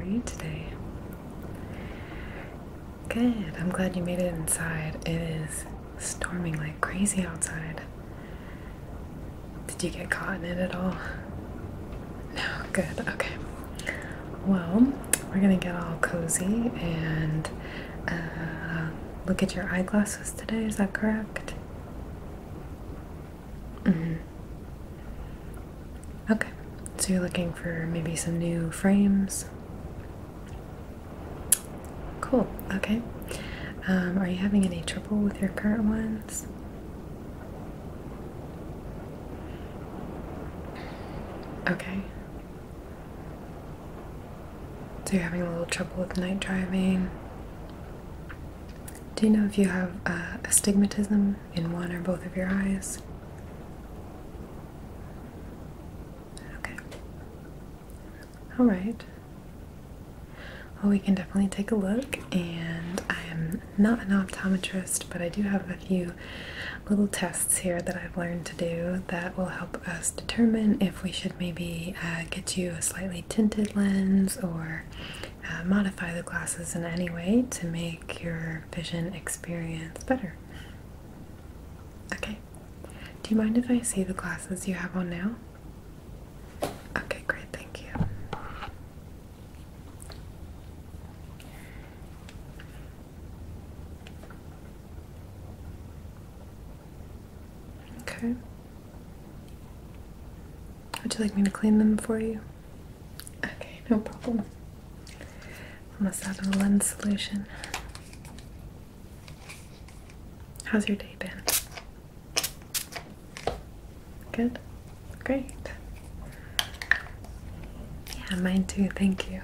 are you today? Good. I'm glad you made it inside. It is storming like crazy outside. Did you get caught in it at all? No. Good. Okay. Well, we're gonna get all cozy and look at your eyeglasses today. Is that correct? Okay. So you're looking for maybe some new frames? Cool. Okay. Are you having any trouble with your current ones? Okay. So you're having a little trouble with night driving. Do you know if you have astigmatism in one or both of your eyes? Okay. All right. Well, we can definitely take a look, and I am not an optometrist, but I do have a few little tests here that I've learned to do that will help us determine if we should maybe get you a slightly tinted lens or modify the glasses in any way to make your vision experience better. Okay. Do you mind if I see the glasses you have on now? Okay, great, thank you. Okay. Would you like me to clean them for you? Okay, no problem. Almost out of the lens solution. How's your day been? Good? Great. Yeah, mine too, thank you.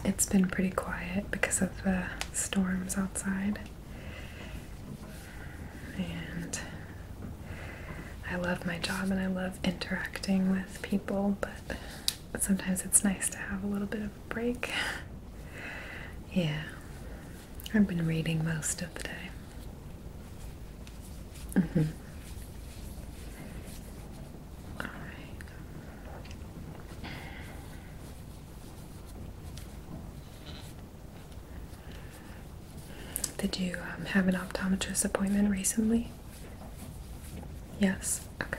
It's been pretty quiet because of the storms outside. And I love my job and I love interacting with people, but sometimes it's nice to have a little bit of a break. Yeah, I've been reading most of the day. Alright. Did you have an optometrist appointment recently? Yes? Okay.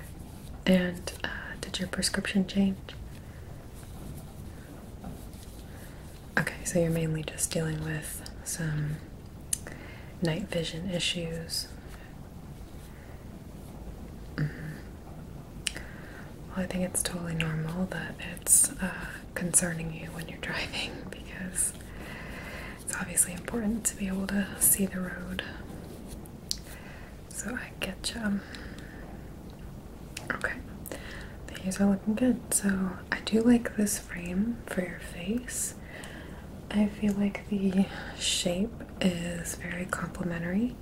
And did your prescription change? Okay, so you're mainly just dealing with some night vision issues. Well, I think it's totally normal that it's concerning you when you're driving because it's obviously important to be able to see the road. So I get you. Okay, these are looking good. So I do like this frame for your face. I feel like the shape is very complimentary.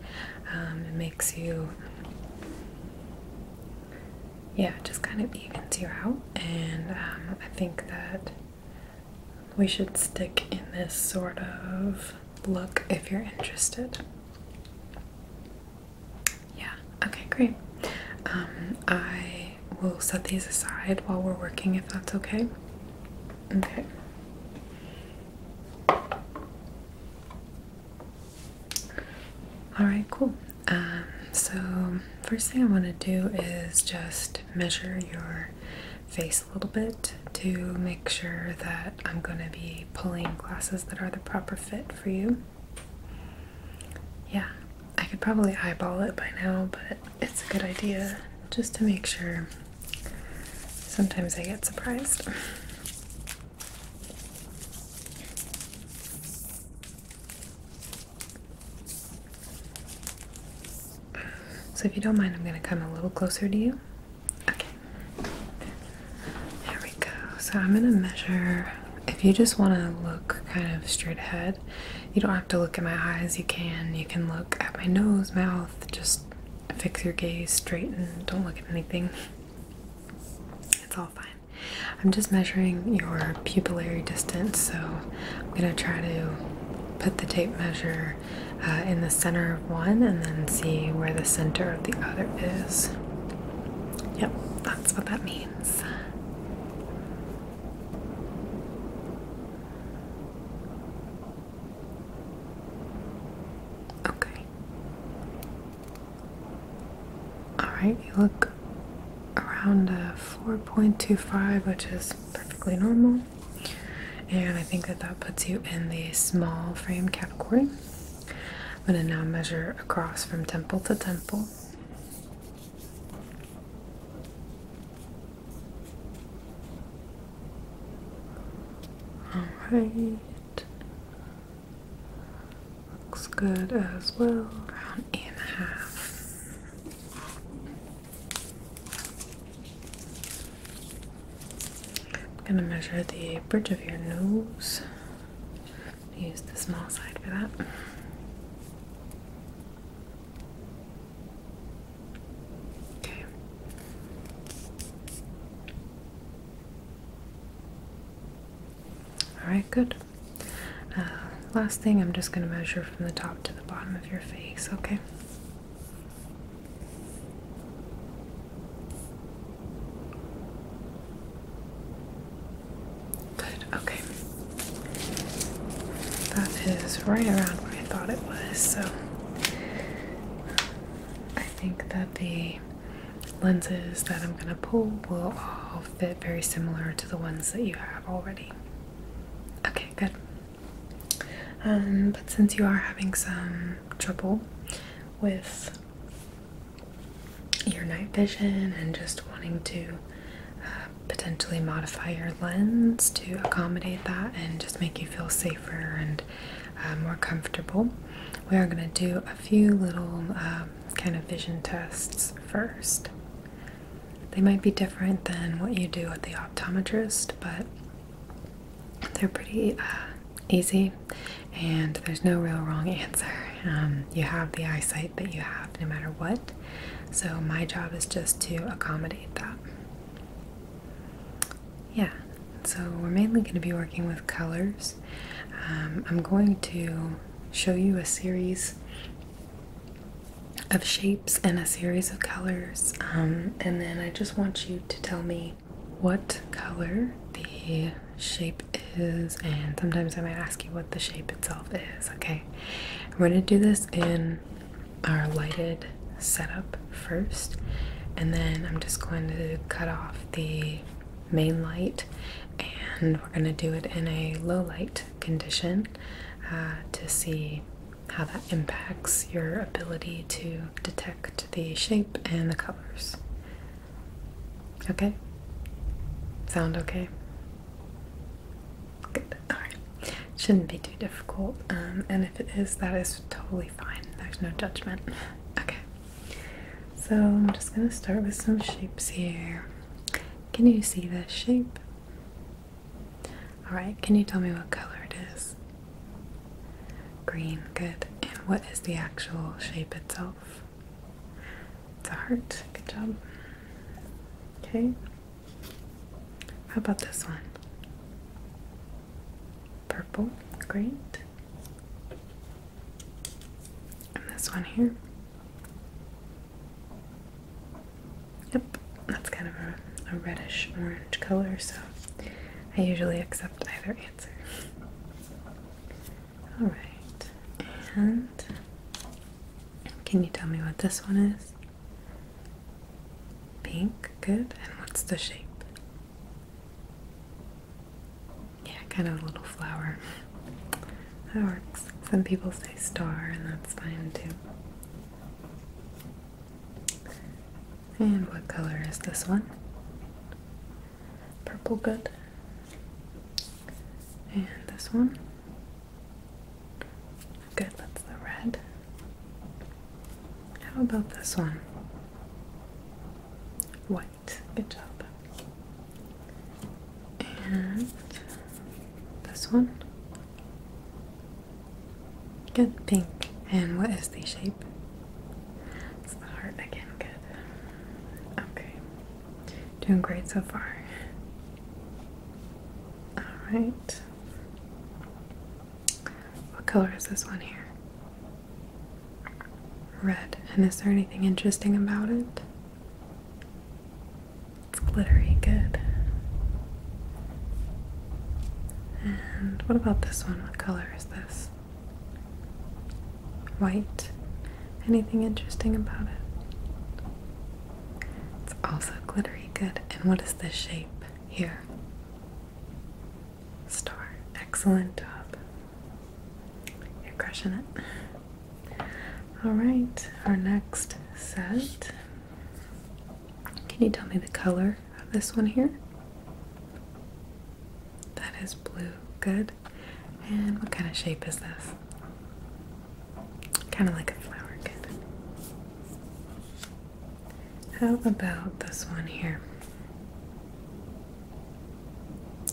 It makes you, yeah, just kind of evens you out, and I think that we should stick in this sort of look if you're interested. Yeah, okay, great. I will set these aside while we're working if that's okay. Okay. Alright, cool. So first thing I want to do is just measure your face a little bit to make sure that I'm going to be pulling glasses that are the proper fit for you. Yeah, I could probably eyeball it by now, but it's a good idea just to make sure. Sometimes I get surprised. So if you don't mind, I'm going to come a little closer to you. Okay. There we go. So I'm going to measure. If you just want to look kind of straight ahead, you don't have to look at my eyes. You can look at my nose, mouth, just fix your gaze straight and don't look at anything. It's all fine. I'm just measuring your pupillary distance, so I'm going to try to put the tape measure in the center of one and then see where the center of the other is. Yep, that's what that means. Alright, you look around a 4.25, which is perfectly normal. And I think that that puts you in the small frame category. I'm going to now measure across from temple to temple. Alright. Looks good as well. Around 8.5. I'm going to measure the bridge of your nose. Use the small side for that. Okay. Alright, good. Last thing, I'm just going to measure from the top to the bottom of your face, okay? Good, okay. That is right around where I thought it was, so I think that the lenses that I'm going to pull will all fit very similar to the ones that you have already. Okay, good. But since you are having some trouble with your night vision and just wanting to potentially modify your lens to accommodate that and just make you feel safer and more comfortable, we are going to do a few little kind of vision tests first. They might be different than what you do at the optometrist, but they're pretty easy, and there's no real wrong answer. You have the eyesight that you have no matter what, so my job is just to accommodate that. Yeah, so we're mainly going to be working with colors. I'm going to show you a series of shapes and a series of colors, and then I just want you to tell me what color the shape is, and sometimes I might ask you what the shape itself is, okay? We're going to do this in our lighted setup first, and then I'm just going to cut off the main light, and we're going to do it in a low light condition to see how that impacts your ability to detect the shape and the colors. Okay? Sound okay? Good. Alright. Shouldn't be too difficult, and if it is, that is totally fine. There's no judgment. Okay. So I'm just gonna start with some shapes here. Can you see this shape? Alright, can you tell me what color it is? Green, good. And what is the actual shape itself? It's a heart. Good job. Okay. How about this one? Purple, great. And this one here? Yep, that's kind of a reddish orange color, so I usually accept either answer. Alright, and can you tell me what this one is? Pink, good. And what's the shape? Yeah, kind of a little flower. That works. Some people say star, and that's fine too. And what color is this one? Purple, good. And this one? Good, that's the red. How about this one? White, good job. And this one? Good, pink. And what is the shape? It's the heart again, good. Okay, doing great so far. Alright. What color is this one here? Red. And is there anything interesting about it? It's glittery, good. And what about this one? What color is this? White. Anything interesting about it? Also glittery, good. And what is the shape here? Star. Excellent job. You're crushing it. Alright, our next set. Can you tell me the color of this one here? That is blue. Good. And what kind of shape is this? Kind of like a flower. Good. How about this one here?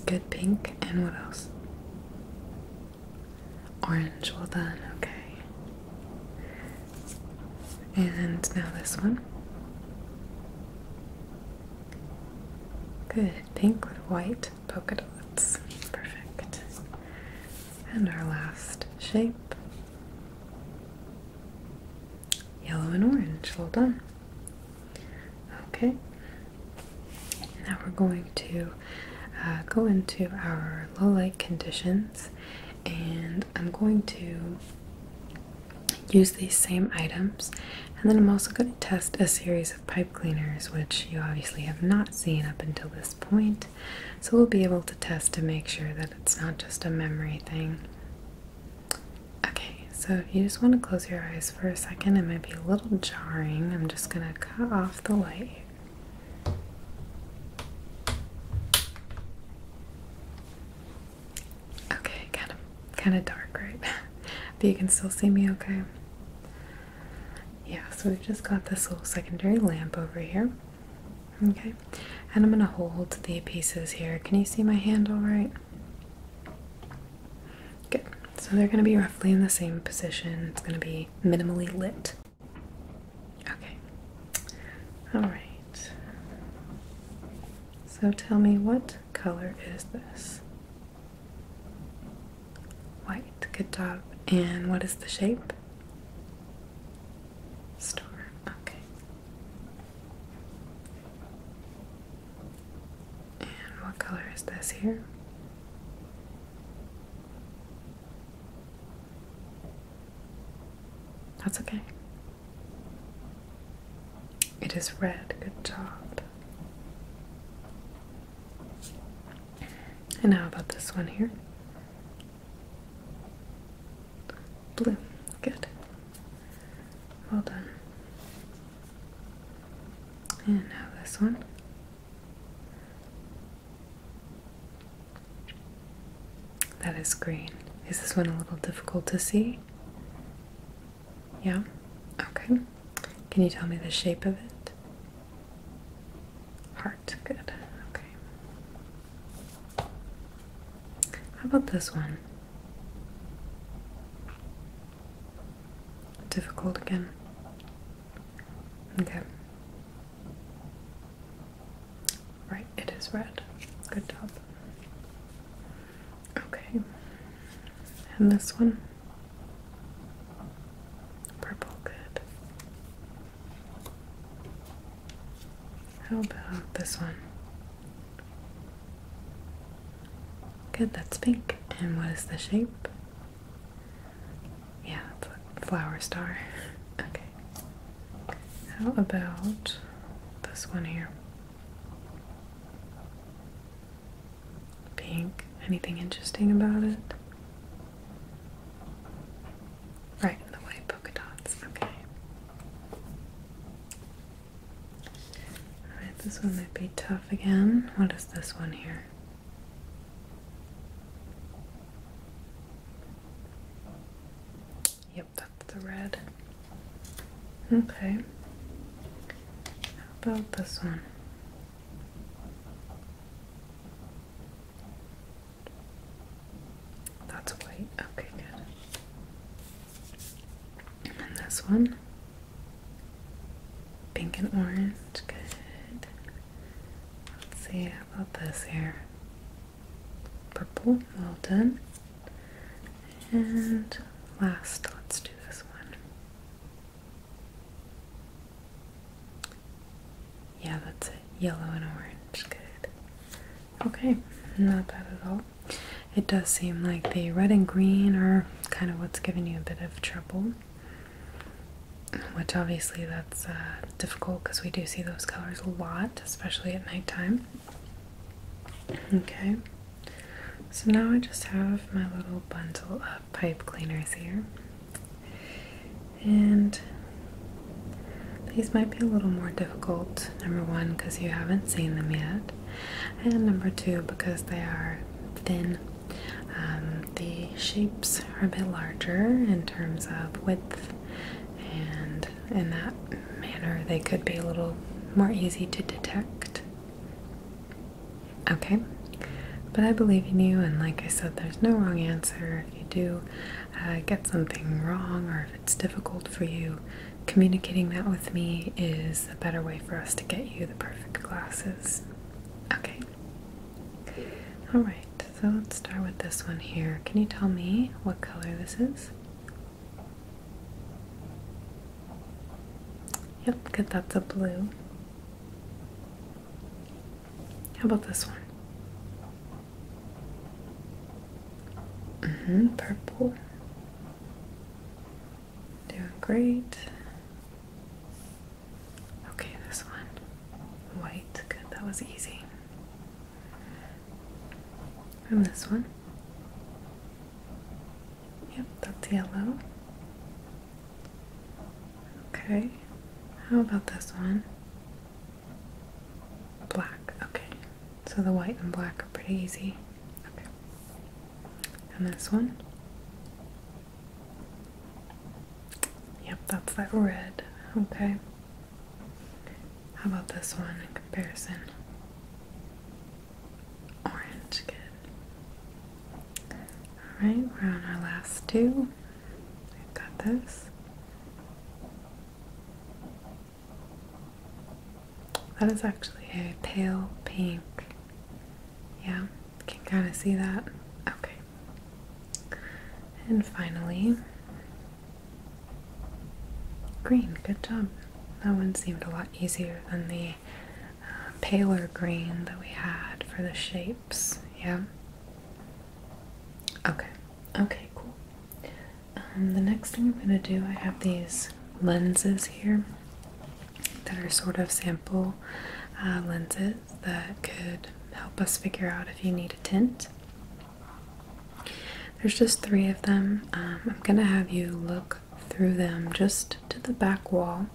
Good pink. And what else? Orange. Well done. Okay. And now this one. Good. Pink with white polka dots. Perfect. And our last shape. Yellow and orange. Well done. Okay. Now we're going to go into our low light conditions, and I'm going to use these same items, and then I'm also going to test a series of pipe cleaners, which you obviously have not seen up until this point, so we'll be able to test to make sure that it's not just a memory thing. Okay, so if you just want to close your eyes for a second, it might be a little jarring. I'm just going to cut off the light. Okay, kind of dark, right? But you can still see me okay? Yeah, so we've just got this little secondary lamp over here. Okay, and I'm going to hold the pieces here. Can you see my hand all right? Good. So they're going to be roughly in the same position. It's going to be minimally lit. Okay. All right. So tell me, what color is this? White. Good job. And what is the shape? Star. Okay. And what color is this here? That's okay. It is red. Good job. And how about this one here? Blue. Good. Well done. And now this one. That is green. Is this one a little difficult to see? Yeah? Okay. Can you tell me the shape of it? Heart. Good. Okay. How about this one? Difficult again. Okay. Right, it is red. Good job. Okay. And this one? Purple. Good. How about this one? Good, that's pink. And what is the shape? Yeah, it's a flower star. Okay. How about this one here? Pink. Anything interesting about it? Right, the white polka dots. Okay. Alright, this one might be tough again. What is this one here? Yep, that's the red. Okay. How about this one? That's white. Okay, good. And this one? Pink and orange. Good. Let's see, how about this here? Purple. Well done. And last, let's do this one. Yeah, that's it. Yellow and orange. Good. Okay, not bad at all. It does seem like the red and green are kind of what's giving you a bit of trouble. which obviously that's difficult because we do see those colors a lot, especially at nighttime. Okay, so now I just have my little bundle of pipe cleaners here, and these might be a little more difficult, number one, because you haven't seen them yet, and number two, because they are thin. The shapes are a bit larger in terms of width, and in that manner they could be a little more easy to detect. Okay, but I believe in you, and like I said, there's no wrong answer. If you do get something wrong, or if it's difficult for you, communicating that with me is a better way for us to get you the perfect glasses. Okay. Alright, so let's start with this one here. Can you tell me what color this is? Yep, good, that's a blue. How about this one? Purple. Doing great. Okay, this one. White, good, that was easy. And this one. Yep, that's yellow. Okay. How about this one? Black. Okay. So the white and black are pretty easy. Okay. And this one? Yep, that's that red. Okay. How about this one in comparison? Orange. Good. Alright, we're on our last two. We've got this. That is actually a pale pink. Yeah, you can kind of see that. Okay. And finally, green. Good job. That one seemed a lot easier than the paler green that we had for the shapes. Yeah. Okay. Okay, cool. The next thing I'm going to do, I have these lenses here that are sort of sample lenses that could help us figure out if you need a tint. There's just 3 of them. I'm going to have you look through them just to the back wall.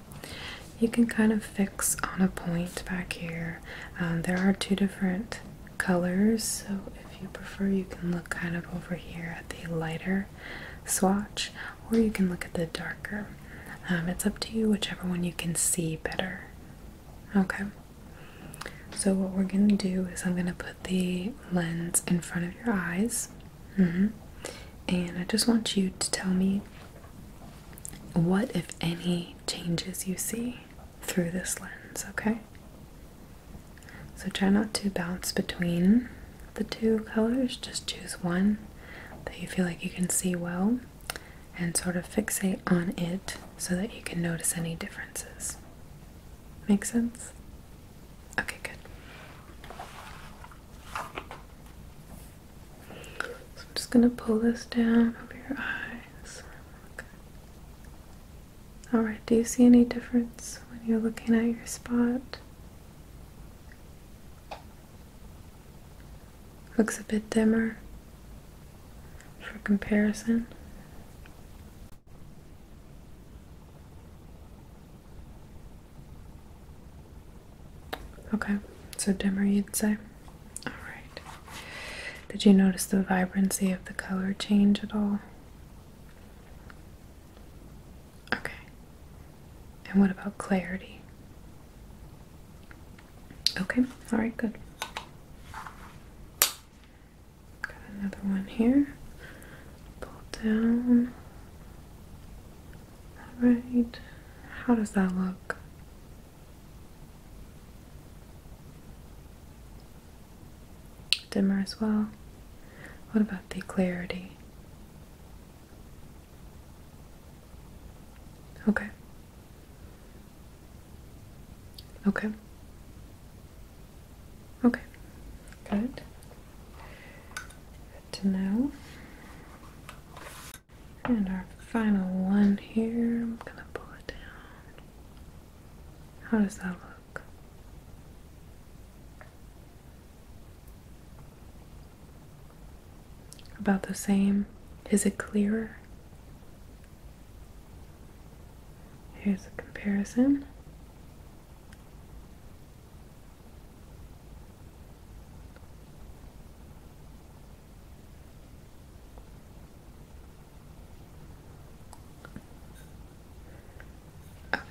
You can kind of fix on a point back here. There are 2 different colors, so if you prefer, you can look kind of over here at the lighter swatch, or you can look at the darker. It's up to you, whichever one you can see better. Okay. So what we're going to do is I'm going to put the lens in front of your eyes. And I just want you to tell me what, if any, changes you see through this lens, okay? So try not to bounce between the 2 colors, just choose one that you feel like you can see well and sort of fixate on it so that you can notice any differences. Make sense? Okay, good. So I'm just gonna pull this down over your eyes. Okay. Alright, do you see any difference when you're looking at your spot? Looks a bit dimmer for comparison. Okay, so dimmer you'd say? Alright. Did you notice the vibrancy of the color change at all? Okay. And what about clarity? Okay, alright, good. Got another one here. Pull down. Alright. How does that look? Dimmer as well. What about the clarity? Okay. Okay. Okay. Good. Good to know. And our final one here, I'm gonna pull it down. How does that look? About the same? Is it clearer? Here's a comparison. Okay.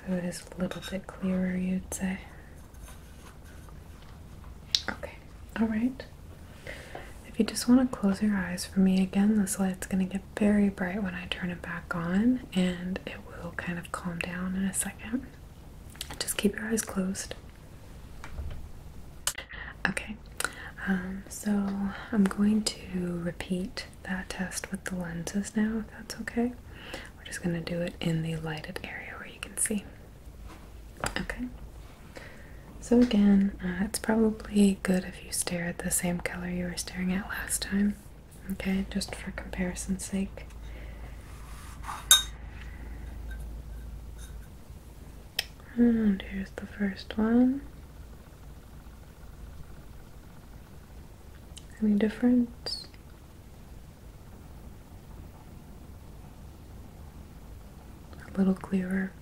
So it is a little bit clearer, you'd say. Okay. Alright. If you just want to close your eyes for me again, this light's going to get very bright when I turn it back on, and it will kind of calm down in a second. Just keep your eyes closed. Okay, so I'm going to repeat that test with the lenses now, if that's okay. We're just going to do it in the lighted area where you can see. Okay. So again, it's probably good if you stare at the same color you were staring at last time. Okay, just for comparison's sake. And here's the first one. Any difference? A little clearer,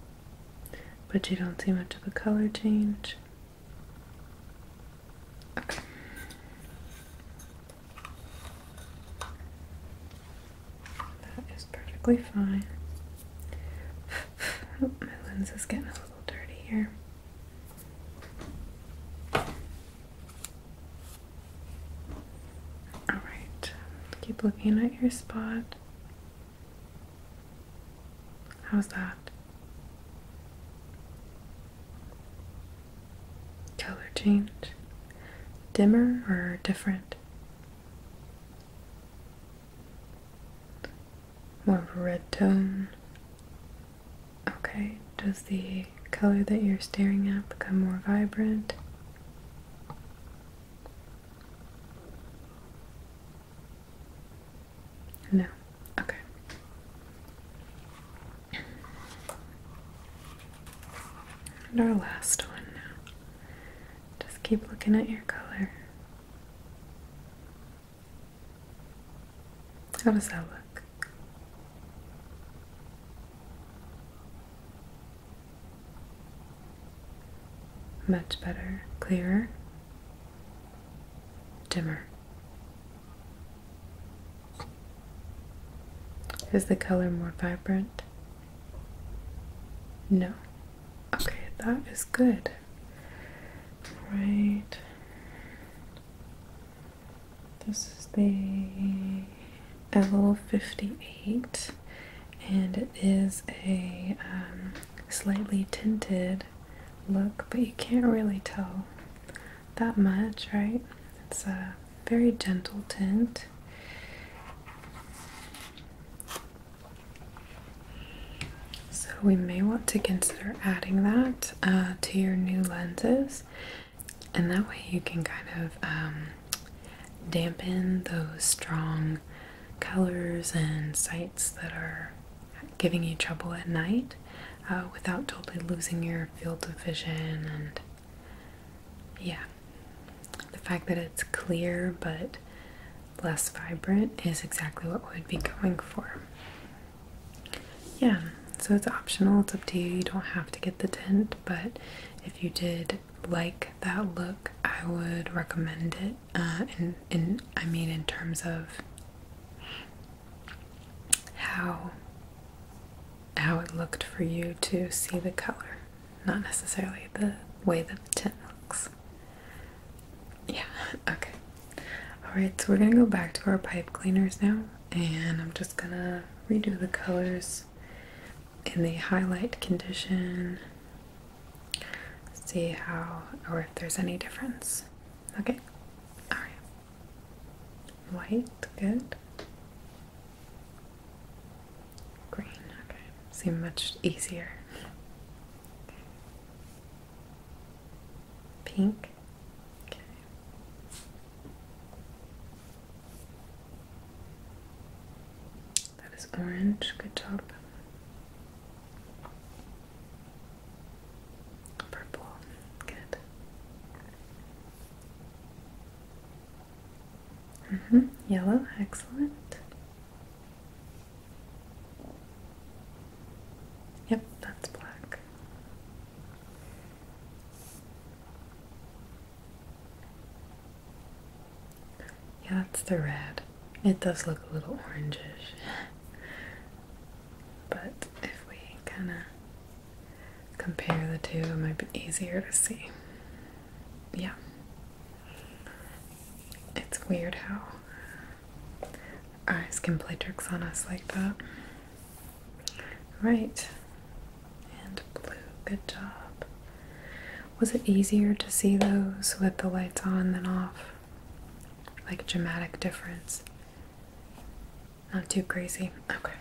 but you don't see much of a color change. Okay. That is perfectly fine. Oh, my lens is getting a little dirty here. Alright, keep looking at your spot. How's that? Color change? Dimmer or different? More of a red tone? Okay, does the color that you're staring at become more vibrant? No. Okay. And our last one now. Just keep looking at your color. How does that look? Much better. Clearer? Dimmer? Is the color more vibrant? No. Okay, that is good. Right. This is the eloASMR, and it is a slightly tinted look, but you can't really tell that much, right? It's a very gentle tint. So we may want to consider adding that to your new lenses, and that way you can kind of dampen those strong colors and sights that are giving you trouble at night without totally losing your field of vision. And yeah, the fact that it's clear but less vibrant is exactly what we'd be going for. Yeah, so it's optional, it's up to you. You don't have to get the tint, but if you did like that look, I would recommend it. In terms of how it looked for you to see the color, not necessarily the way that the tint looks. Yeah, okay. Alright, so we're gonna go back to our pipe cleaners now, and I'm just gonna redo the colors in the highlight condition, see how or if there's any difference. Okay, alright. White, good. Green, okay. Seem much easier. Pink, okay. That is orange, good job. Yellow, excellent. Yep, that's black. Yeah, that's the red. It does look a little orangish. But if we kind of compare the two, it might be easier to see. Yeah. It's weird how our eyes can play tricks on us like that. Right. And blue. Good job. Was it easier to see those with the lights on than off? Like a dramatic difference? Not too crazy. Okay.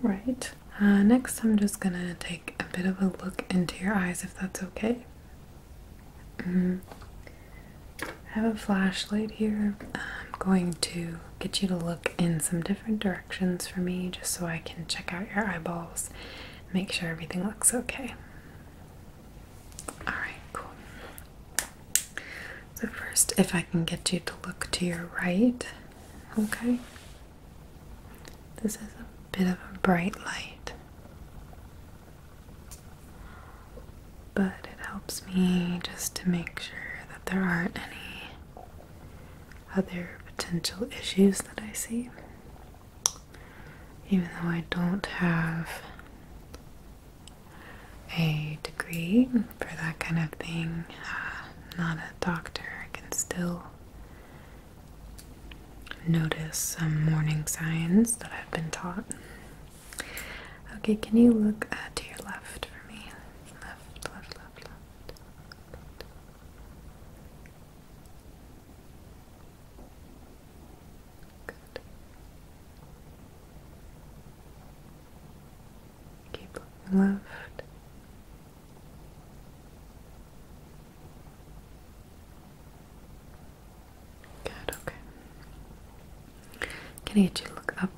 Right. Next, I'm just gonna take a bit of a look into your eyes, if that's okay. I have a flashlight here. I'm going to get you to look in some different directions for me, just so I can check out your eyeballs, make sure everything looks okay. Alright, cool. So first, if I can get you to look to your right, okay? This is a bit of a bright light, but it helps me just to make sure that there aren't any other potential issues that I see. Even though I don't have a degree for that kind of thing, not a doctor, I can still notice some warning signs that I've been taught. Okay, can you look to your left for me? Left, left, left, left. Good. Keep looking left. Good, okay. Can I get you to look up?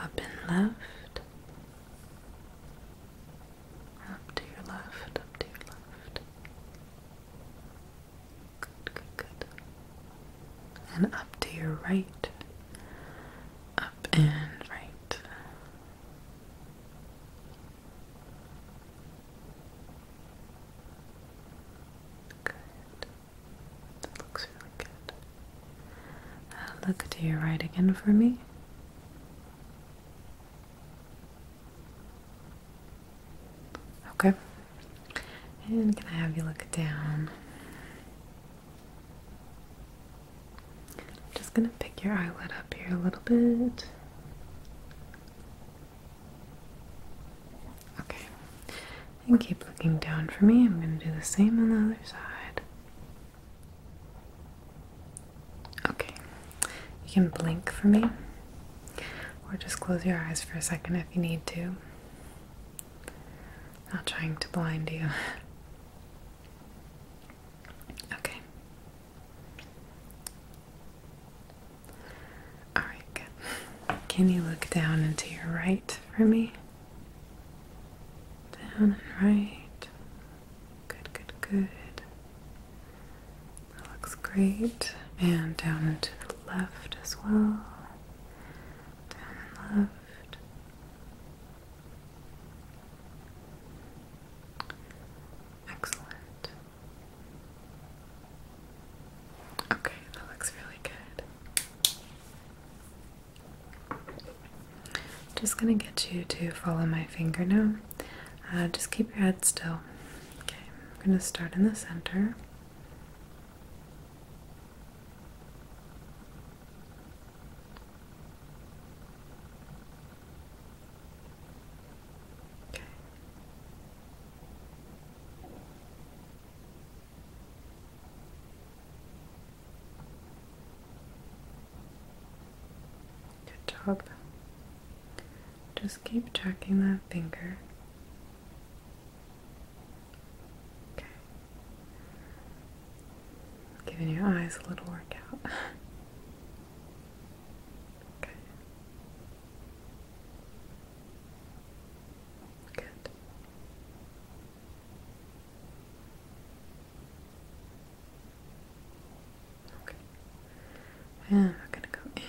Up and left. Up to your left, up to your left. Good, good, good. And up to your right. Up and right. Good. That looks really good. Look to your right again for me. Okay. And can I have you look down? Just gonna pick your eyelid up here a little bit. Okay. And keep looking down for me. I'm gonna do the same on the other side. Okay. You can blink for me, or just close your eyes for a second if you need to. Not trying to blind you. Okay. Alright, good. Can you look down and to your right for me? Down and right. Good, good, good. That looks great. And down and to the left as well. Down and left. Excellent. Okay, that looks really good. Just gonna get you to follow my finger now. Just keep your head still. Okay, I'm gonna start in the center. Okay. Good job. Just keep tracking that finger. Okay. Giving your eyes a little workout. Okay. Good. in. We're gonna go in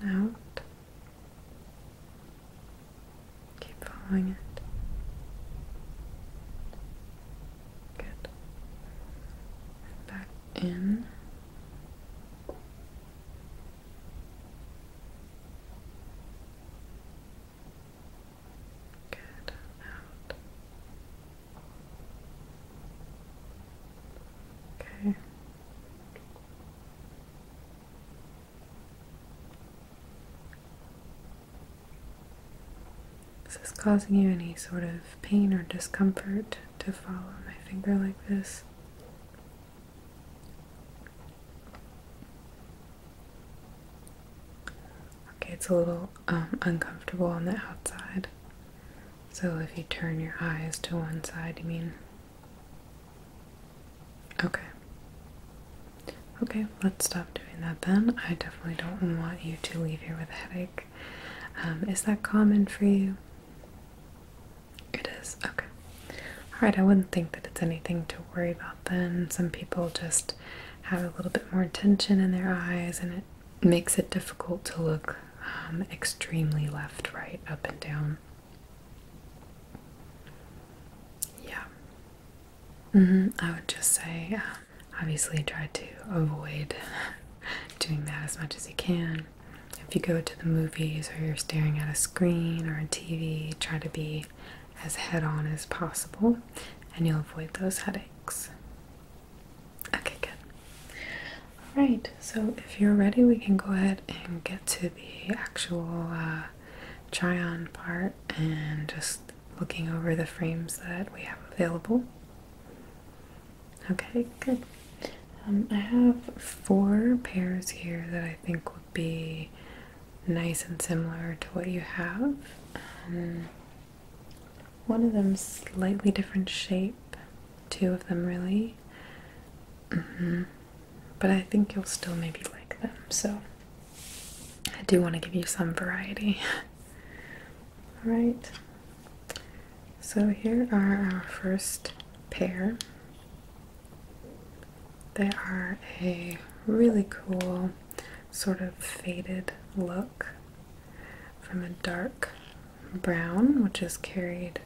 and out. Keep following it. Good. Back in. Good. Out. Okay. Is this causing you any sort of pain or discomfort to follow my finger like this? Okay, it's a little uncomfortable on the outside. So if you turn your eyes to one side, you mean? Okay. Okay, let's stop doing that then. I definitely don't want you to leave here with a headache. Is that common for you? It is, okay. Alright, I wouldn't think that it's anything to worry about then. Some people just have a little bit more tension in their eyes and it makes it difficult to look extremely left, right, up and down. Yeah. I would just say, obviously try to avoid doing that as much as you can. If you go to the movies or you're staring at a screen or a TV, try to be as head-on as possible and you'll avoid those headaches. Okay, good. Alright, so if you're ready, we can go ahead and get to the actual try-on part and just looking over the frames that we have available. Okay, good. I have 4 pairs here that I think would be nice and similar to what you have. One of them's slightly different shape, 2 of them really. But I think you'll still maybe like them, so I do want to give you some variety. Alright, so here are our first pair. They are a really cool sort of faded look from a dark brown, which is carried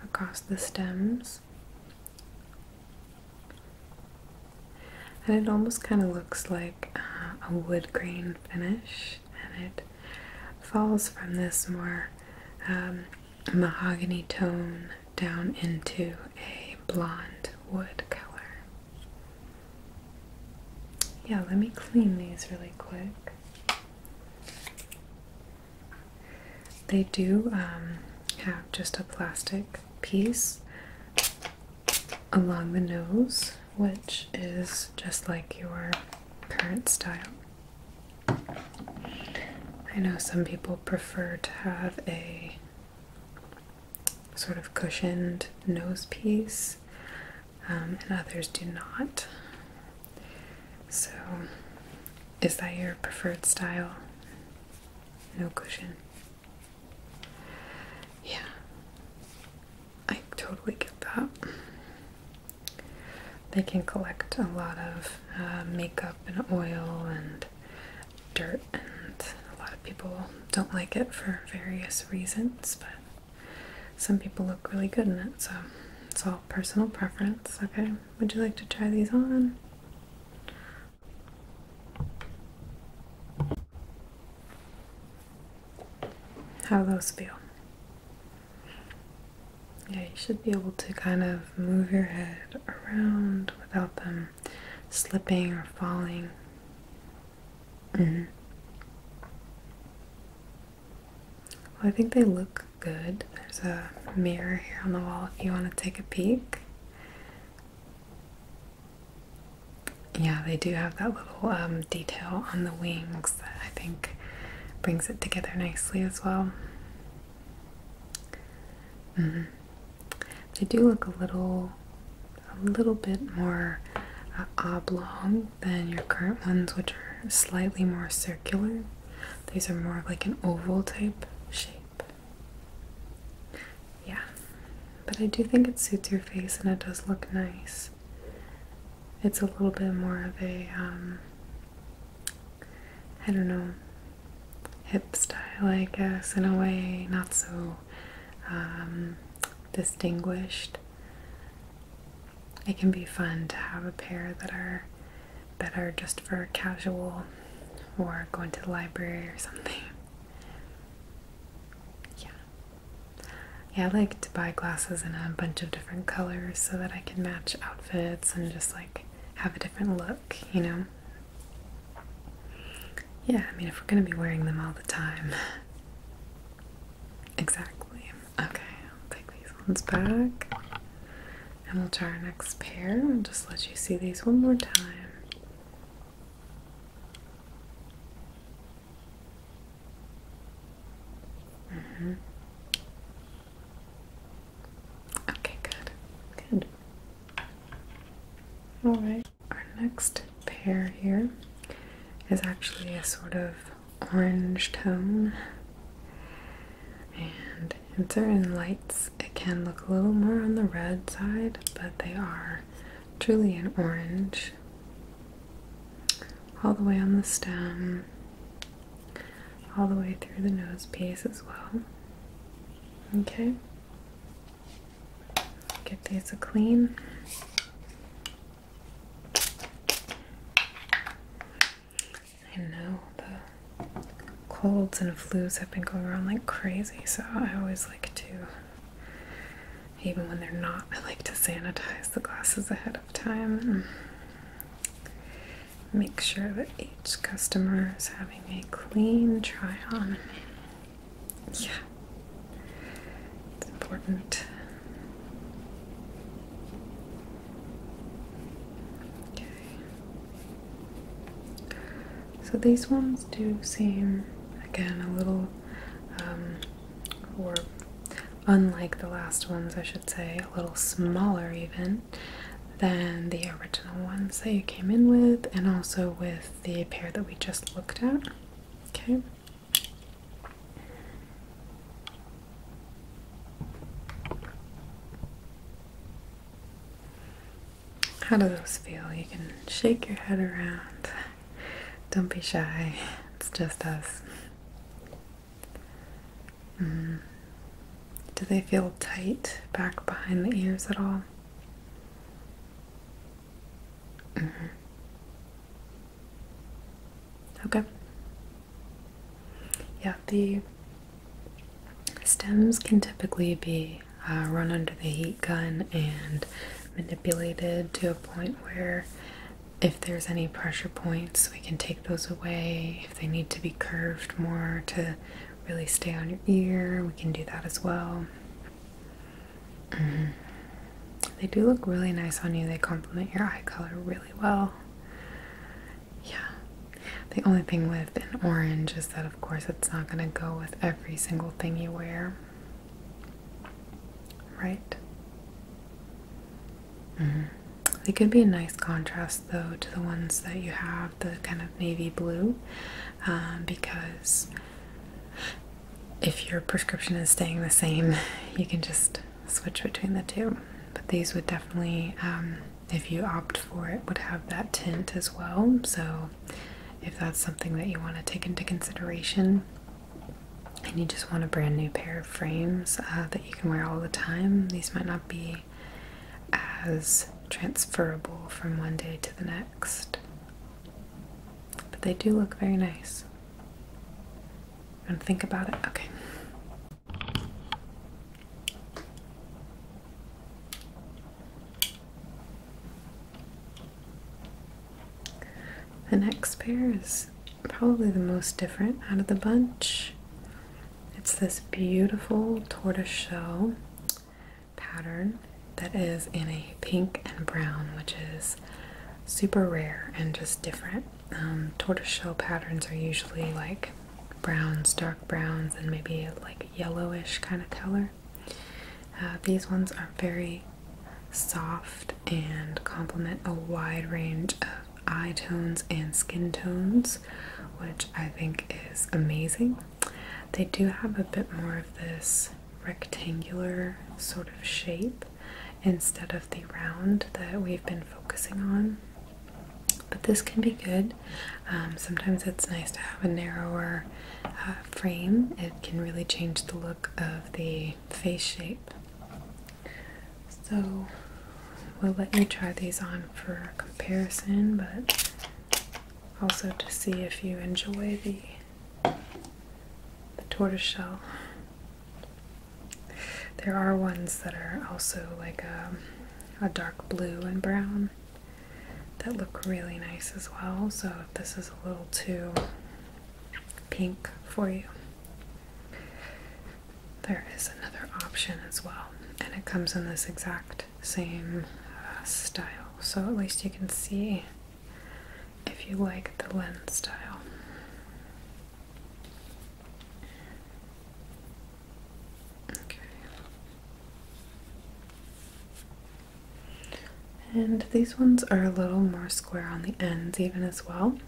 across the stems. And it almost kind of looks like a wood grain finish, and it falls from this more mahogany tone down into a blonde wood color. Yeah, let me clean these really quick. They do have just a plastic piece along the nose, which is just like your current style. I know some people prefer to have a sort of cushioned nose piece, and others do not. So, is that your preferred style? No cushion? Yeah, I totally get that. They can collect a lot of makeup and oil and dirt, and a lot of people don't like it for various reasons, but some people look really good in it, so it's all personal preference. Okay, would you like to try these on? How do those feel? Yeah, you should be able to kind of move your head around without them slipping or falling. Well, I think they look good. There's a mirror here on the wall if you want to take a peek. Yeah, they do have that little detail on the wings that I think brings it together nicely as well. They do look a little bit more oblong than your current ones, which are slightly more circular. These are more of like an oval type shape. Yeah, but I do think it suits your face and it does look nice. It's a little bit more of a, I don't know, hip style, I guess, in a way, not so distinguished. It can be fun to have a pair that are better just for casual or going to the library or something. Yeah, I like to buy glasses in a bunch of different colors so that I can match outfits and just like have a different look, you know? Yeah, I mean, if we're gonna be wearing them all the time. Exactly. Okay, I'll take these ones back. And we'll try our next pair. I'll just let you see these one more time. Okay, good. Good. Alright, our next pair here is actually a sort of orange tone. And in certain lights, it can look a little more on the red side, but they are truly an orange. All the way on the stem, all the way through the nose piece as well. Okay. Give these a clean. I know the colds and flus have been going around like crazy, so I always like to, even when they're not, I like to sanitize the glasses ahead of time and make sure that each customer is having a clean try on. Yeah, it's important. Okay. So these ones do seem, again, a little, or unlike the last ones, I should say, a little smaller even than the original ones that you came in with, and also with the pair that we just looked at. Okay. How do those feel? You can shake your head around. Don't be shy. It's just us. Do they feel tight back behind the ears at all? Okay. Yeah, the stems can typically be run under the heat gun and manipulated to a point where if there's any pressure points, we can take those away. If they need to be curved more to really stay on your ear, we can do that as well. They do look really nice on you. They complement your eye color really well. Yeah. The only thing with an orange is that, of course, it's not going to go with every single thing you wear. Right? They could be a nice contrast, though, to the ones that you have, the kind of navy blue, because if your prescription is staying the same, you can just switch between the two. But these would definitely, if you opt for it, would have that tint as well. So if that's something that you want to take into consideration and you just want a brand new pair of frames that you can wear all the time, these might not be as transferable from one day to the next. But they do look very nice. And think about it. Okay. The next pair is probably the most different out of the bunch. It's this beautiful tortoiseshell pattern that is in a pink and brown, which is super rare and just different. Tortoiseshell patterns are usually like browns, dark browns, and maybe like yellowish kind of color. These ones are very soft and complement a wide range of eye tones and skin tones, which I think is amazing. They do have a bit more of this rectangular sort of shape instead of the round that we've been focusing on. But this can be good. Sometimes it's nice to have a narrower frame. It can really change the look of the face shape. So we'll let you try these on for comparison, but also to see if you enjoy the tortoiseshell. There are ones that are also like a dark blue and brown that look really nice as well, so if this is a little too pink for you, there is another option as well, and it comes in this exact same style, so at least you can see if you like the lens style. And these ones are a little more square on the ends even as well.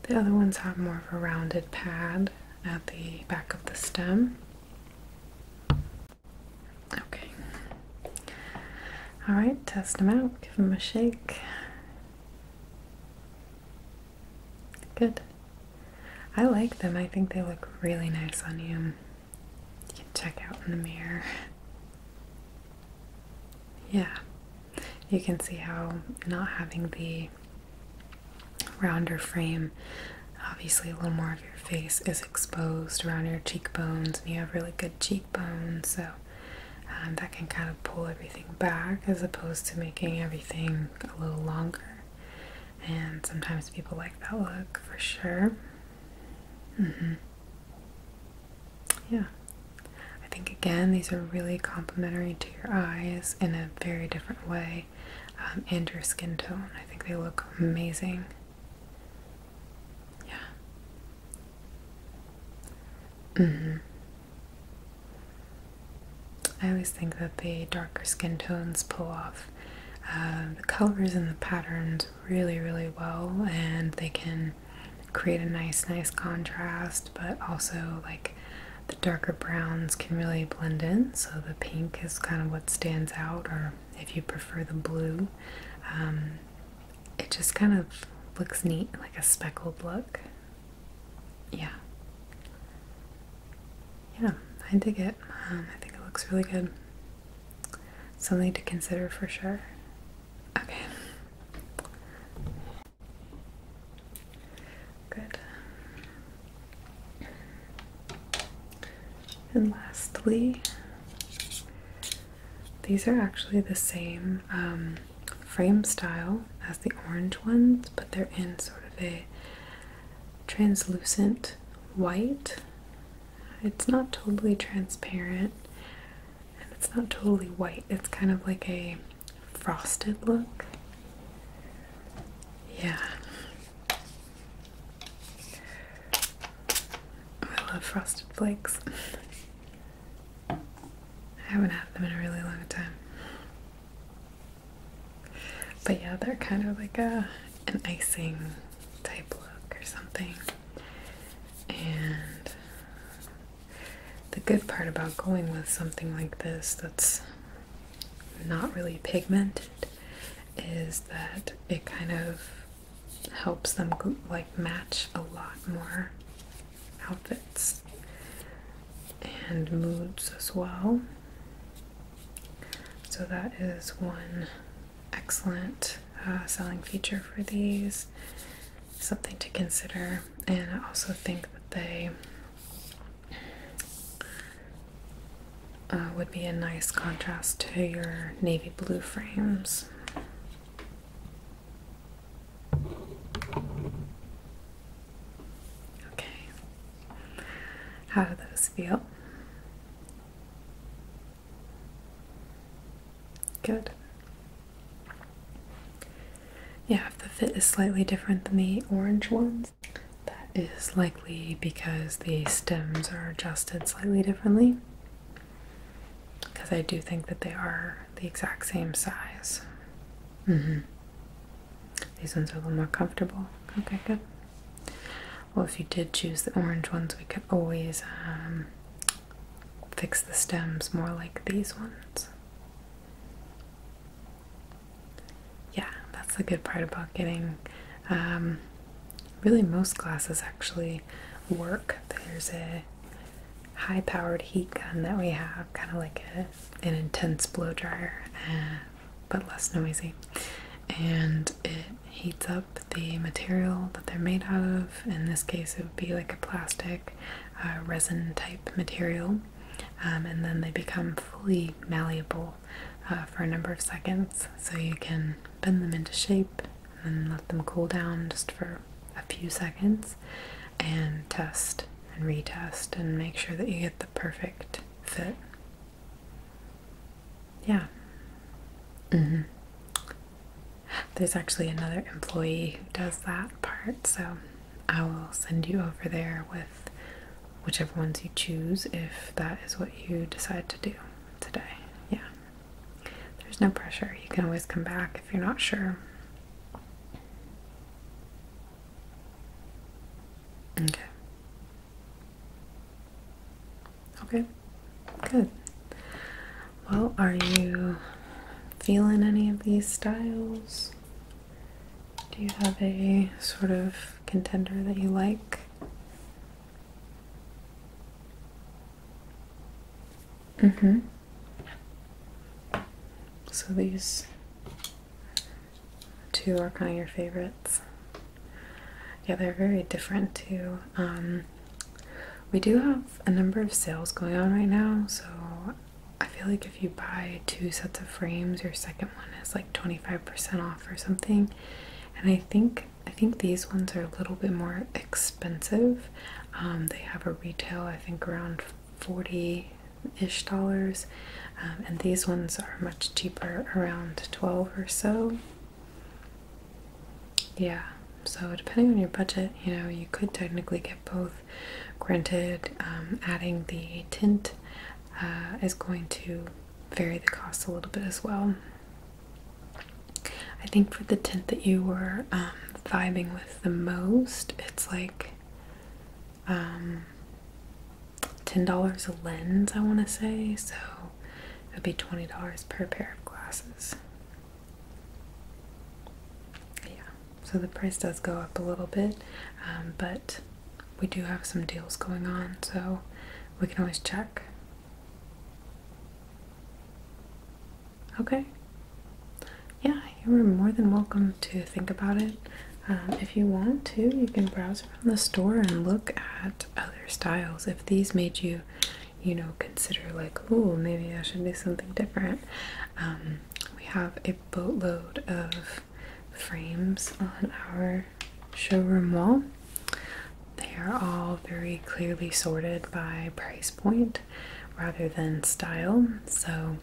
The other ones have more of a rounded pad at the back of the stem. Okay. Alright, test them out. Give them a shake. Good. I like them. I think they look really nice on you. You can check out in the mirror. Yeah. You can see how not having the rounder frame, obviously a little more of your face is exposed around your cheekbones, and you have really good cheekbones, so that can kind of pull everything back as opposed to making everything a little longer. And sometimes people like that look for sure. Yeah. I think again these are really complementary to your eyes in a very different way, and your skin tone. I think they look amazing. Yeah. I always think that the darker skin tones pull off the colors and the patterns really, really well, and they can create a nice contrast, but also like the darker browns can really blend in, so the pink is kind of what stands out, or if you prefer the blue, it just kind of looks neat, like a speckled look. Yeah, I dig it. I think it looks really good. Something to consider for sure. Okay. Good. And lastly, these are actually the same frame style as the orange ones, but they're in sort of a translucent white. It's not totally transparent, and it's not totally white. It's kind of like a frosted look. Yeah. I love frosted flakes. I haven't had them in a really long time. But yeah, they're kind of like an icing type look or something. And the good part about going with something like this that's not really pigmented is that it kind of helps them like match a lot more outfits and moods as well. So that is one excellent selling feature for these, something to consider. And I also think that they would be a nice contrast to your navy blue frames. Okay, how do those feel? Good. Yeah, if the fit is slightly different than the orange ones, that is likely because the stems are adjusted slightly differently. Because I do think that they are the exact same size. These ones are a little more comfortable. Okay, good. Well, if you did choose the orange ones, we could always fix the stems more like these ones. That's the good part about getting, really most glasses actually work. There's a high-powered heat gun that we have, kind of like an intense blow dryer, but less noisy. And it heats up the material that they're made out of. In this case, it would be like a plastic resin type material. And then they become fully malleable for a number of seconds. So you can bend them into shape and let them cool down just for a few seconds and test and retest and make sure that you get the perfect fit. Yeah. There's actually another employee who does that part, so I will send you over there with whichever ones you choose if that is what you decide to do today. Yeah. There's no pressure. You can always come back if you're not sure. Okay. Okay. Good. Well, are you feeling any of these styles? Do you have a sort of contender that you like? So these two are kind of your favorites. Yeah, they're very different too. We do have a number of sales going on right now, so I feel like if you buy 2 sets of frames, your second one is like 25% off or something. And I think these ones are a little bit more expensive. They have a retail, I think, around $40-ish, and these ones are much cheaper, around 12 or so. Yeah, so depending on your budget, you know, you could technically get both. Granted, adding the tint is going to vary the cost a little bit as well. I think for the tint that you were vibing with the most, it's like $10 a lens, I want to say, so it would be $20 per pair of glasses. Yeah, so the price does go up a little bit, but we do have some deals going on, so we can always check. Okay. Yeah, you're more than welcome to think about it. If you want to, you can browse around the store and look at other styles. If these made you, you know, consider like, oh, maybe I should do something different. We have a boatload of frames on our showroom wall. They are all very clearly sorted by price point rather than style. So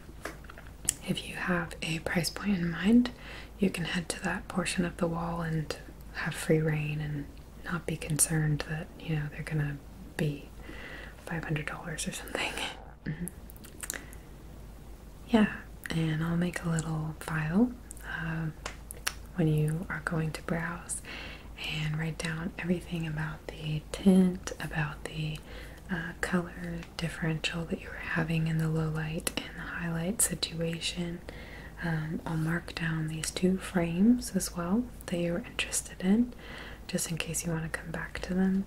if you have a price point in mind, you can head to that portion of the wall and have free reign and not be concerned that, you know, they're gonna be $500 or something. Yeah, and I'll make a little file when you are going to browse and write down everything about the tint, about the color differential that you were having in the low light and the highlight situation. I'll mark down these 2 frames as well that you were interested in, just in case you want to come back to them.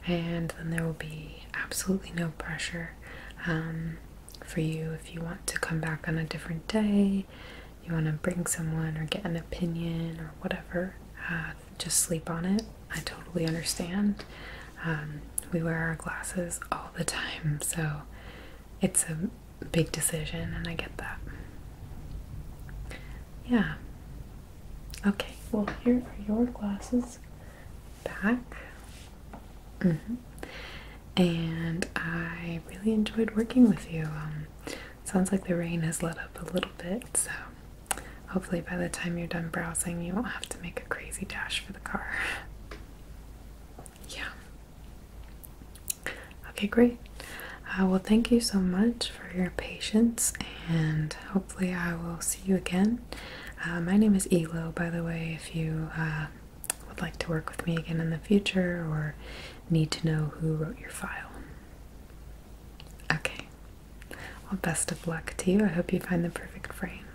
And then there will be absolutely no pressure for you if you want to come back on a different day, you want to bring someone or get an opinion or whatever, just sleep on it. I totally understand. We wear our glasses all the time, so it's a big decision, and I get that. Yeah. Okay, well, here are your glasses back. And I really enjoyed working with you. Sounds like the rain has let up a little bit, so hopefully by the time you're done browsing, you won't have to make a crazy dash for the car. Yeah. Okay, great. Well, thank you so much for your patience, and hopefully I will see you again. My name is Elo, by the way, if you would like to work with me again in the future or need to know who wrote your file. Okay. Well, best of luck to you. I hope you find the perfect frame.